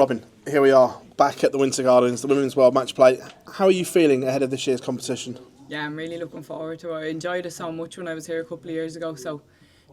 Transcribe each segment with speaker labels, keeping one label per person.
Speaker 1: Robyn, here we are, back at the Winter Gardens, the Women's World Match Play. How are you feeling ahead of this year's competition?
Speaker 2: Yeah, I'm really looking forward to it. I enjoyed it so much when I was here a couple of years ago, so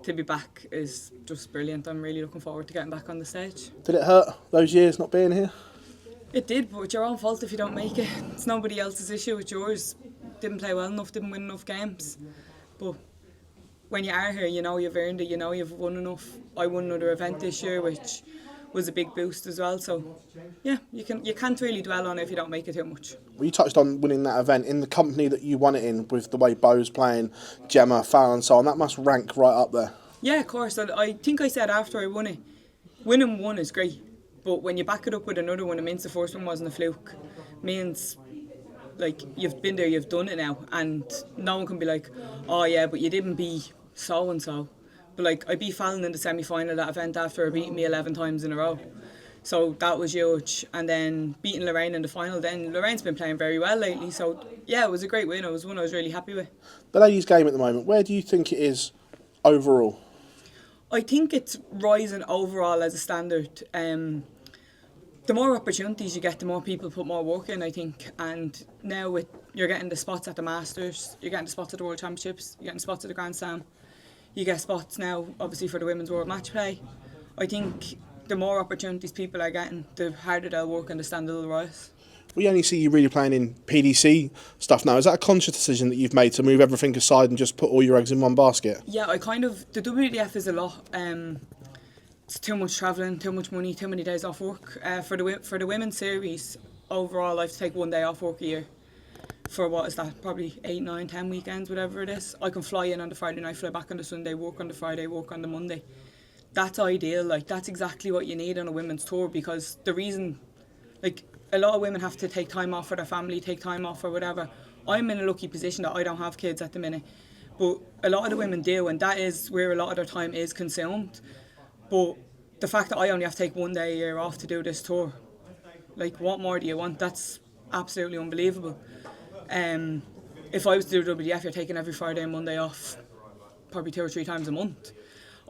Speaker 2: to be back is just brilliant. I'm really looking forward to getting back on the stage.
Speaker 1: Did it hurt those years not being here?
Speaker 2: It did, but it's your own fault if you don't make it. It's nobody else's issue, it's yours. Didn't play well enough, didn't win enough games. But when you are here, you know you've earned it, you know you've won enough. I won another event this year, which was a big boost as well. So yeah, you can't really dwell on it if you don't make it too much.
Speaker 1: Well, you touched on winning that event in the company that you won it in, with the way Bo's playing, Gemma, Farrell and so on. That must rank right up there.
Speaker 2: Yeah, of course. I think I said after I won it, winning one is great, but when you back it up with another one, it means the first one wasn't a fluke. It means like you've been there, you've done it now, and no one can be like, oh yeah, but you didn't beat so and so. But like, I beat Fallon in the semi-final of that event after her beating me 11 times in a row. So that was huge. And then beating Lorraine in the final, then Lorraine's been playing very well lately. So yeah, it was a great win. It was one I was really happy with.
Speaker 1: The ladies' game at the moment, where do you think it is overall?
Speaker 2: I think it's rising overall as a standard. The more opportunities you get, the more people put more work in, I think. And now you're getting the spots at the Masters, you're getting the spots at the World Championships, you're getting spots at the Grand Slam. You get spots now, obviously, for the Women's World Match Play. I think the more opportunities people are getting, the harder they'll work and the standard will rise.
Speaker 1: We only see you really playing in PDC stuff now. Is that a conscious decision that you've made to move everything aside and just put all your eggs in one basket?
Speaker 2: Yeah, the WDF is a lot. It's too much travelling, too much money, too many days off work. For the women's series, overall I have to take 1 day off work a year. For what is that, probably 8, 9, 10 weekends, whatever it is. I can fly in on the Friday night, fly back on the Sunday, work on the Friday, work on the Monday. That's ideal, like that's exactly what you need on a women's tour, because the reason, like a lot of women have to take time off for their family, take time off for whatever. I'm in a lucky position that I don't have kids at the minute, but a lot of the women do, and that is where a lot of their time is consumed. But the fact that I only have to take 1 day a year off to do this tour, like what more do you want? That's absolutely unbelievable. If I was to do WDF, you're taking every Friday and Monday off, probably 2 or 3 times a month.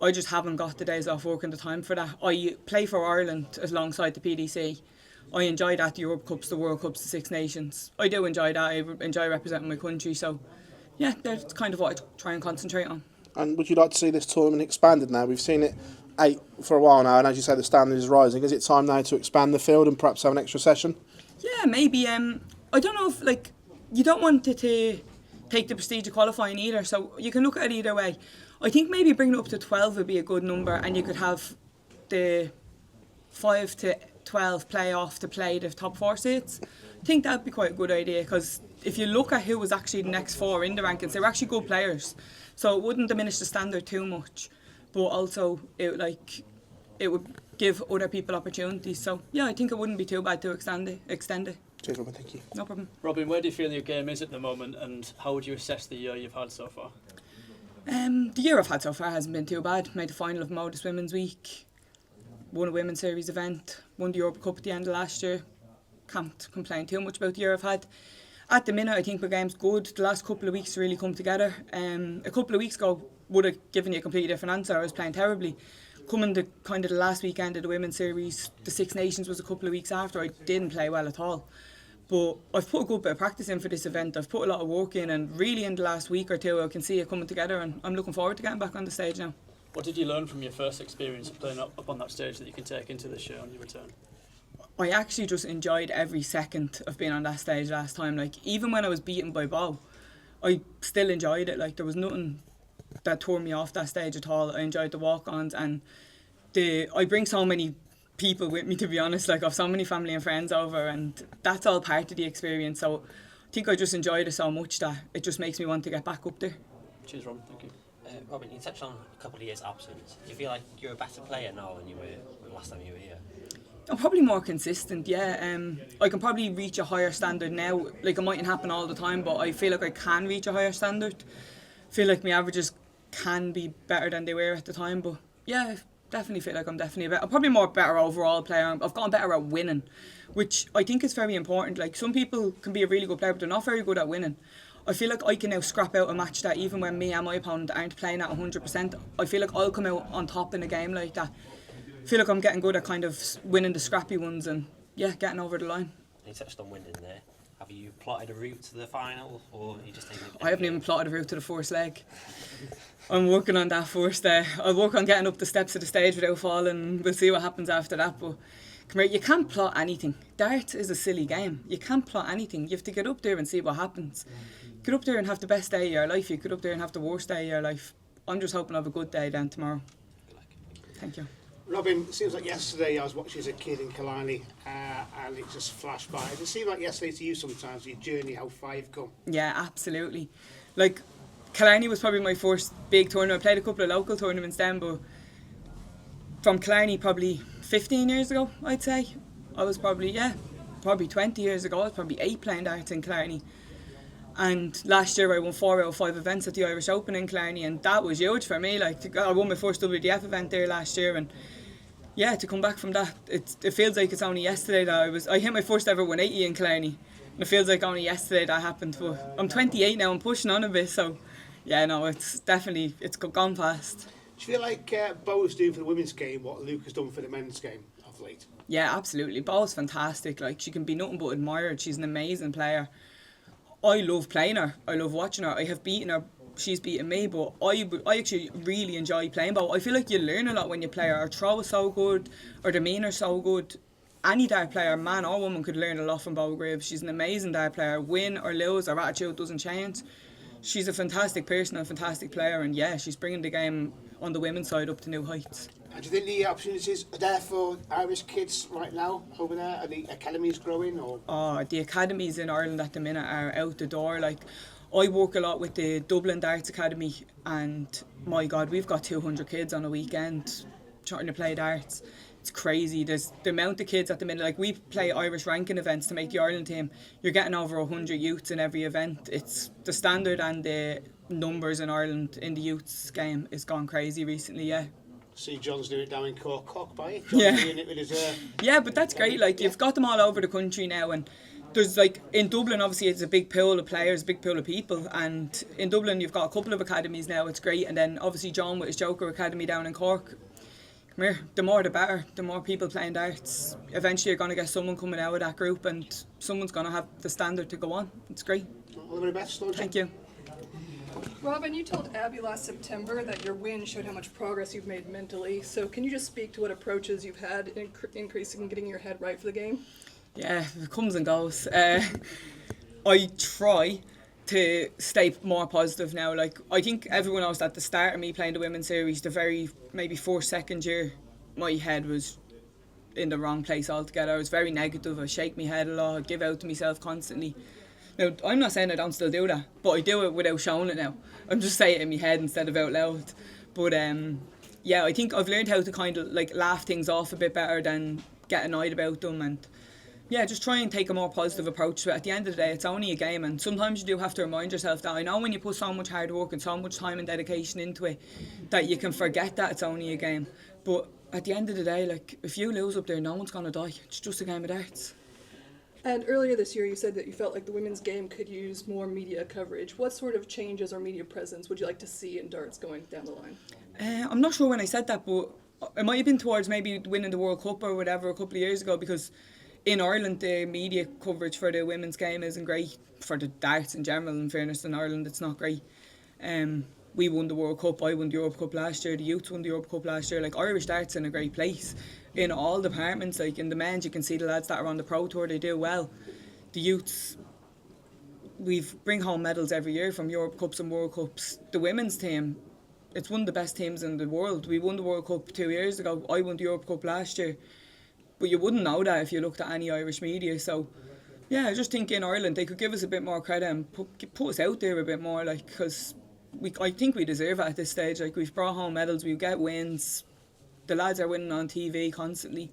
Speaker 2: I just haven't got the days off work and the time for that. I play for Ireland alongside the PDC. I enjoy that, the Europe Cups, the World Cups, the Six Nations. I do enjoy that. I enjoy representing my country. So yeah, that's kind of what I try and concentrate on.
Speaker 1: And would you like to see this tournament expanded now? We've seen it 8 for a while now, and as you say, the standard is rising. Is it time now to expand the field and perhaps have an extra session?
Speaker 2: Yeah, maybe. I don't know if you don't want it to take the prestige of qualifying either, so you can look at it either way. I think maybe bringing it up to 12 would be a good number, and you could have the 5 to 12 playoff to play the top 4 seats. I think that'd be quite a good idea, because if you look at who was actually the next 4 in the rankings, they were actually good players, so it wouldn't diminish the standard too much, but also it would give other people opportunities. So yeah, I think it wouldn't be too bad to extend it.
Speaker 1: Cheers, Robyn, thank you.
Speaker 2: No problem.
Speaker 3: Robyn, where do you feel your game is at the moment, and how would you assess the year you've had so far?
Speaker 2: The year I've had so far hasn't been too bad. Made the final of Modus Women's Week, won a Women's Series event, won the Europe Cup at the end of last year. Can't complain too much about the year I've had. At the minute, I think my game's good. The last couple of weeks really come together. A couple of weeks ago would have given you a completely different answer. I was playing terribly. Coming to kind of the last weekend of the Women's Series, the Six Nations was a couple of weeks after. I didn't play well at all. But I've put a good bit of practice in for this event. I've put a lot of work in, and really in the last week or two I can see it coming together, and I'm looking forward to getting back on the stage now.
Speaker 3: What did you learn from your first experience of playing up on that stage that you can take into this year on your return?
Speaker 2: I actually just enjoyed every second of being on that stage last time. Like, even when I was beaten by Bo, I still enjoyed it. Like, there was nothing that tore me off that stage at all. I enjoyed the walk-ons, and I bring so many people with me, to be honest. Like, I've so many family and friends over, and that's all part of the experience. So I think I just enjoyed it so much that it just makes me want to get back up there.
Speaker 3: Cheers, Robyn. Thank you.
Speaker 4: Robyn, you touched on a couple of years' absence. Do you feel like you're a better player now than you were last time you were here?
Speaker 2: I'm probably more consistent, yeah. I can probably reach a higher standard now. Like, it mightn't happen all the time, but I feel like I can reach a higher standard. I feel like my averages can be better than they were at the time, but yeah, I definitely feel like I'm probably more better overall player. I've gotten better at winning, which I think is very important. Like, some people can be a really good player, but they're not very good at winning. I feel like I can now scrap out a match that even when me and my opponent aren't playing at 100%, I feel like I'll come out on top in a game like that. feel like I'm getting good at kind of winning the scrappy ones and yeah, getting over the line.
Speaker 4: You touched on winning there. Have you plotted a route to the final, or are you just taking it?
Speaker 2: I haven't even plotted a route to the first leg. I'm working on that first. I'll work on getting up the steps of the stage without falling. We'll see what happens after that. But come here, you can't plot anything. Darts is a silly game. You can't plot anything. You have to get up there and see what happens. Get up there and have the best day of your life. You get up there and have the worst day of your life. I'm just hoping I have a good day then tomorrow. Thank you.
Speaker 5: Robyn, it seems like yesterday I was watching as a kid in Killarney and it just flashed by. Does it seem like yesterday to you sometimes, your journey, how far you've come?
Speaker 2: Yeah, absolutely. Like, Killarney was probably my first big tournament. I played a couple of local tournaments then, but from Killarney probably 15 years ago, I'd say. I was probably 20 years ago. I was probably 8 playing darts in Killarney. And last year I won 4 out of 5 events at the Irish Open in Killarney, and that was huge for me. Like, I won my first WDF event there last year, and yeah, to come back from that, it feels like it's only yesterday that I hit my first ever 180 in Killarney. And it feels like only yesterday that happened. But I'm 28 now, I'm pushing on a bit, so yeah, no, it's gone fast.
Speaker 5: Do you feel like Bo's doing for the women's game what Luke has done for the men's game of late?
Speaker 2: Yeah, absolutely. Bo's fantastic. Like, she can be nothing but admired. She's an amazing player. I love playing her. I love watching her. I have beaten her. She's beaten me, but I actually really enjoy playing Bo. I feel like you learn a lot when you play her. Her throw is so good, her demeanour so good. Any dart player, man or woman, could learn a lot from Bo Graves. She's an amazing dart player. Win or lose, her attitude doesn't change. She's a fantastic person, a fantastic player, and yeah, she's bringing the game on the women's side up to new heights.
Speaker 5: And do you think the opportunities are there for Irish kids right now over there? Are the academies growing? Or?
Speaker 2: Oh, the academies in Ireland at the minute are out the door. Like, I work a lot with the Dublin Darts Academy, and my God, we've got 200 kids on a weekend trying to play darts. It's crazy. There's the amount of kids at the minute. Like, we play Irish ranking events to make the Ireland team. You're getting over 100 youths in every event. It's the standard, and the numbers in Ireland in the youths game is gone crazy recently. Yeah.
Speaker 5: See John's doing it down in Cork by John's
Speaker 2: Yeah.
Speaker 5: doing it with his,
Speaker 2: Yeah, but that's great. Like, you've got them all over the country now, and there's, like, in Dublin obviously it's a big pool of players, big pool of people, and in Dublin you've got a couple of academies now. It's great. And then obviously John with his Joker Academy down in Cork. Come here, the more the better. The more people playing darts, eventually you're going to get someone coming out of that group, and someone's going to have the standard to go on. It's great.
Speaker 5: all the very best.
Speaker 2: Thank you.
Speaker 6: Robyn, you told Abby last September that your win showed how much progress you've made mentally. So can you just speak to what approaches you've had in increasing getting your head right for the game?
Speaker 2: Yeah, it comes and goes. I try to stay more positive now. Like, I think everyone knows that at the start of me playing the women's series, the very maybe second year, my head was in the wrong place altogether. I was very negative. I shake my head a lot. I give out to myself constantly. Now, I'm not saying I don't still do that, but I do it without showing it now. I'm just saying it in my head instead of out loud. But yeah, I think I've learned how to kind of like laugh things off a bit better than get annoyed about them, and yeah, just try and take a more positive approach to it. At the end of the day, it's only a game, and sometimes you do have to remind yourself that. I know when you put so much hard work and so much time and dedication into it, that you can forget that it's only a game. But at the end of the day, like, if you lose up there, no one's going to die. It's just a game of darts.
Speaker 6: And earlier this year you said that you felt like the women's game could use more media coverage. What sort of changes or media presence would you like to see in darts going down the line?
Speaker 2: I'm not sure when I said that, but it might have been towards maybe winning the World Cup or whatever a couple of years ago, because in Ireland the media coverage for the women's game isn't great, for the darts in general. In fairness, in Ireland it's not great. We won the World Cup, I won the Europe Cup last year, the youths won the Europe Cup last year. Like, Irish darts in a great place in all departments. Like, in the men's, you can see the lads that are on the Pro Tour, they do well. The youths, we bring home medals every year from Europe Cups and World Cups. The women's team, it's one of the best teams in the world. We won the World Cup 2 years ago, I won the Europe Cup last year. But you wouldn't know that if you looked at any Irish media. So yeah, I just think in Ireland they could give us a bit more credit and put us out there a bit more, like, because I think we deserve it at this stage. Like, we've brought home medals, we get wins, the lads are winning on TV constantly.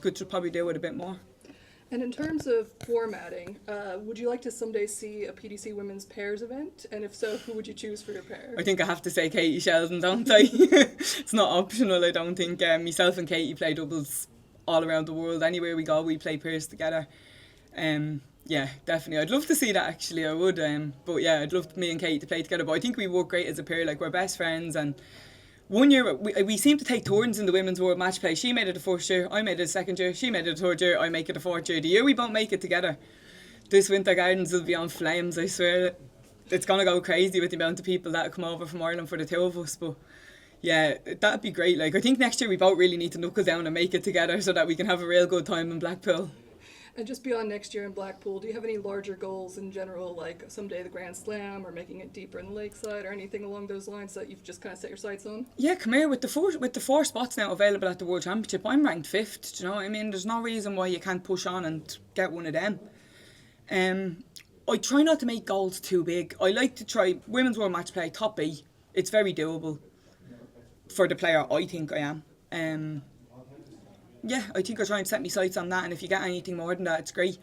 Speaker 2: Could probably do it a bit more.
Speaker 6: And in terms of formatting, would you like to someday see a PDC women's pairs event? And if so, who would you choose for your pair?
Speaker 2: I think I have to say Katie Sheldon, don't I? It's not optional, I don't think. Myself and Katie play doubles all around the world. Anywhere we go, we play pairs together. Yeah, definitely. I'd love to see that, actually, I would. But yeah, I'd love me and Kate to play together. But I think we work great as a pair. Like, we're best friends, and one year we seem to take turns in the women's world match play. She made it the first year, I made it the second year, she made it the third year, I make it the fourth year. The year we both make it together, this Winter Gardens will be on flames, I swear. It's going to go crazy with the amount of people that come over from Ireland for the two of us, but yeah, that'd be great. Like, I think next year we both really need to knuckle down and make it together so that we can have a real good time in Blackpool.
Speaker 6: And just beyond next year in Blackpool, do you have any larger goals in general, like someday the Grand Slam or making it deeper in the Lakeside or anything along those lines that you've just kind of set your sights on?
Speaker 2: Yeah, come here, with the four spots now available at the World Championship, I'm ranked 5th, do you know what I mean? There's no reason why you can't push on and get one of them. I try not to make goals too big. I like to try women's world match play, top B. It's very doable for the player I think I am. Yeah, I think I try and set my sights on that, and if you get anything more than that, it's great.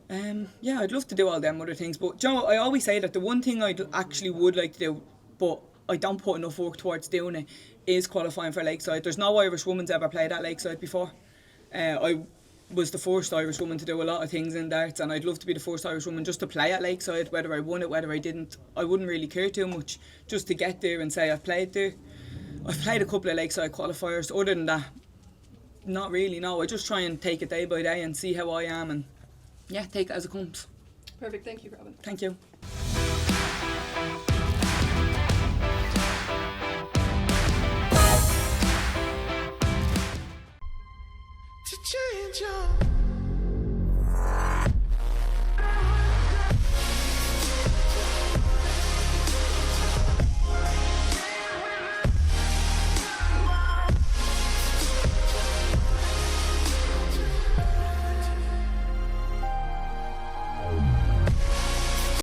Speaker 2: Yeah, I'd love to do all them other things, but you know, I always say that the one thing I actually would like to do, but I don't put enough work towards doing it, is qualifying for Lakeside. There's no Irish woman's ever played at Lakeside before. I was the first Irish woman to do a lot of things in darts, and I'd love to be the first Irish woman just to play at Lakeside. Whether I won it, whether I didn't, I wouldn't really care too much, just to get there and say I've played there. I've played a couple of Lakeside qualifiers. Other than that, not really, no. I just try and take it day by day and see how I am, and yeah, take it as it comes.
Speaker 6: Perfect, thank you, Robyn.
Speaker 2: Thank you.